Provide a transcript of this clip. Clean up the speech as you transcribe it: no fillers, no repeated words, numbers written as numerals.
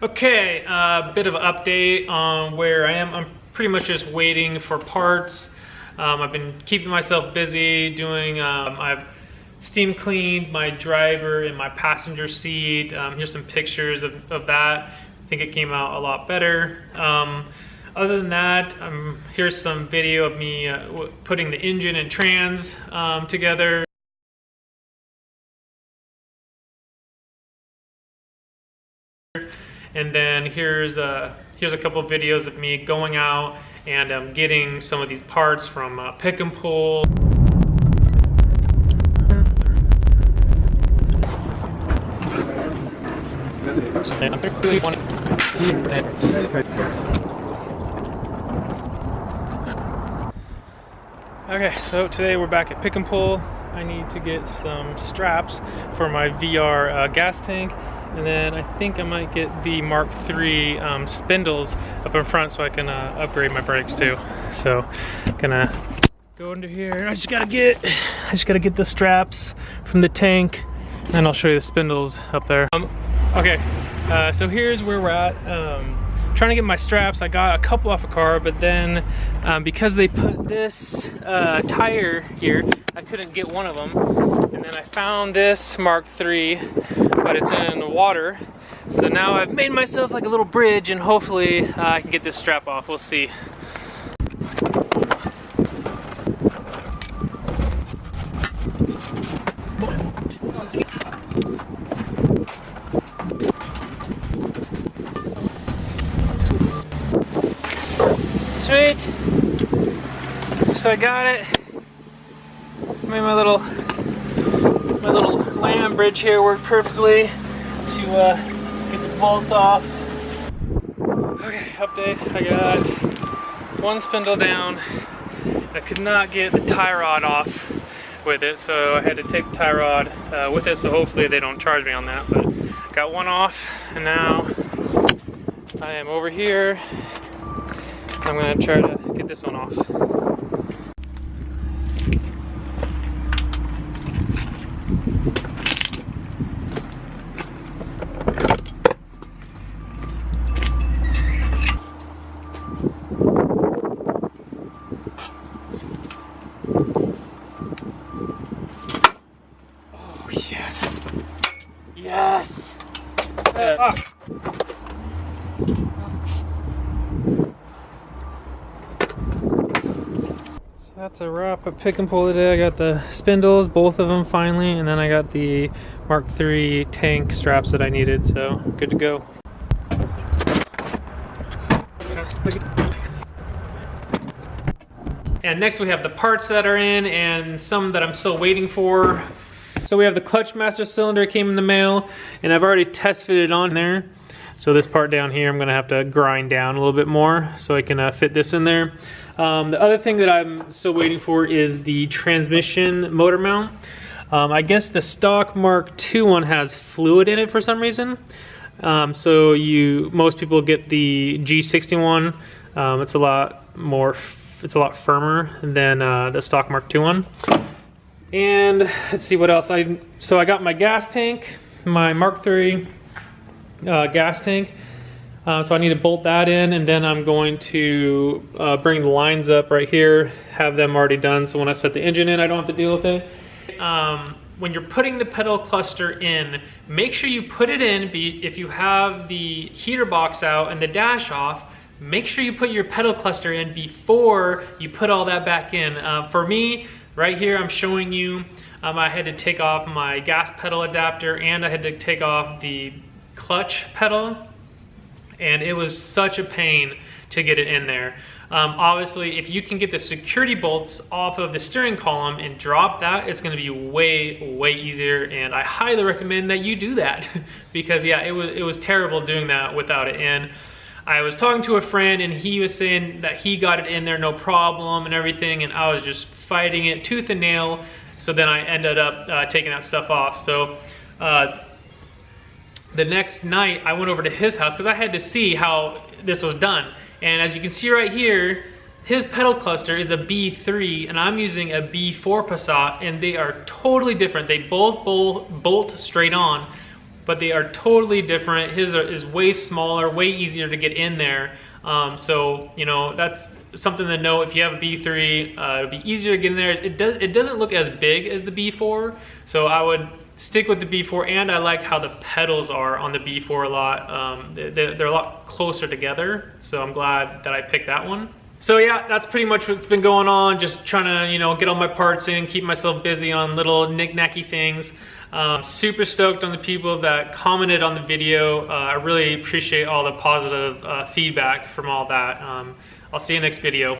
Okay, a bit of an update on where I am. I'm pretty much just waiting for parts. I've been keeping myself busy doing, I've steam cleaned my driver and my passenger seat. Here's some pictures of that. I think it came out a lot better. Other than that, here's some video of me putting the engine and trans together. And then here's a couple of videos of me going out and getting some of these parts from Picknpull. Okay, so today we're back at Picknpull. I need to get some straps for my VR gas tank. And then I think I might get the Mk2 spindles up in front so I can upgrade my brakes too. So gonna go into here and I just gotta get the straps from the tank, and I'll show you the spindles up there. Okay, so here's where we're at. Trying to get my straps. I got a couple off a car, but then because they put this tire here, I couldn't get one of them. And then I found this Mk2, but it's in water. So now I've made myself like a little bridge, and hopefully I can get this strap off. We'll see. Sweet. So I got it. Made my little lamb bridge here work perfectly to get the bolts off. Okay, update. I got one spindle down. I could not get the tie rod off with it, so I had to take the tie rod with it, so hopefully they don't charge me on that. But got one off, and now I am over here. I'm gonna try to get this one off. Oh, yes. Yes. So that's a wrap at Picknpull today. I got the spindles, both of them finally, and then I got the Mk2 tank straps that I needed, so good to go. And next we have the parts that are in and some that I'm still waiting for. So we have the clutch master cylinder, came in the mail, and I've already test fitted on there. So this part down here I'm gonna have to grind down a little bit more so I can fit this in there. The other thing that I'm still waiting for is the transmission motor mount. I guess the stock Mk2 one has fluid in it for some reason. So most people get the G61. It's a lot firmer than the stock Mk2 one. And let's see what else. So I got my gas tank, my Mk2 gas tank. So I need to bolt that in, and then I'm going to bring the lines up right here, have them already done, so when I set the engine in I don't have to deal with it. When you're putting the pedal cluster in, make sure you put it in, if you have the heater box out and the dash off, make sure you put your pedal cluster in before you put all that back in. For me, right here I'm showing you, I had to take off my gas pedal adapter and I had to take off the clutch pedal, and it was such a pain to get it in there. Obviously, if you can get the security bolts off of the steering column and drop that, it's gonna be way easier, and I highly recommend that you do that because yeah, it was terrible doing that without it in. I was talking to a friend and he was saying that he got it in there no problem and everything, and I was just fighting it tooth and nail, so then I ended up taking that stuff off. So the next night I went over to his house because I had to see how this was done. And as you can see right here, his pedal cluster is a B3 and I'm using a B4 Passat, and they are totally different. They both bolt straight on, but they are totally different. His is way smaller, way easier to get in there. So, you know, that's something to know. If you have a B3, it'll be easier to get in there. It doesn't look as big as the B4, so I would stick with the B4, and I like how the pedals are on the B4 a lot. They're a lot closer together, so I'm glad that I picked that one. So yeah, that's pretty much what's been going on. Just trying to, you know, get all my parts in, keep myself busy on little knick-knacky things. Super stoked on the people that commented on the video. I really appreciate all the positive feedback from all that. I'll see you next video.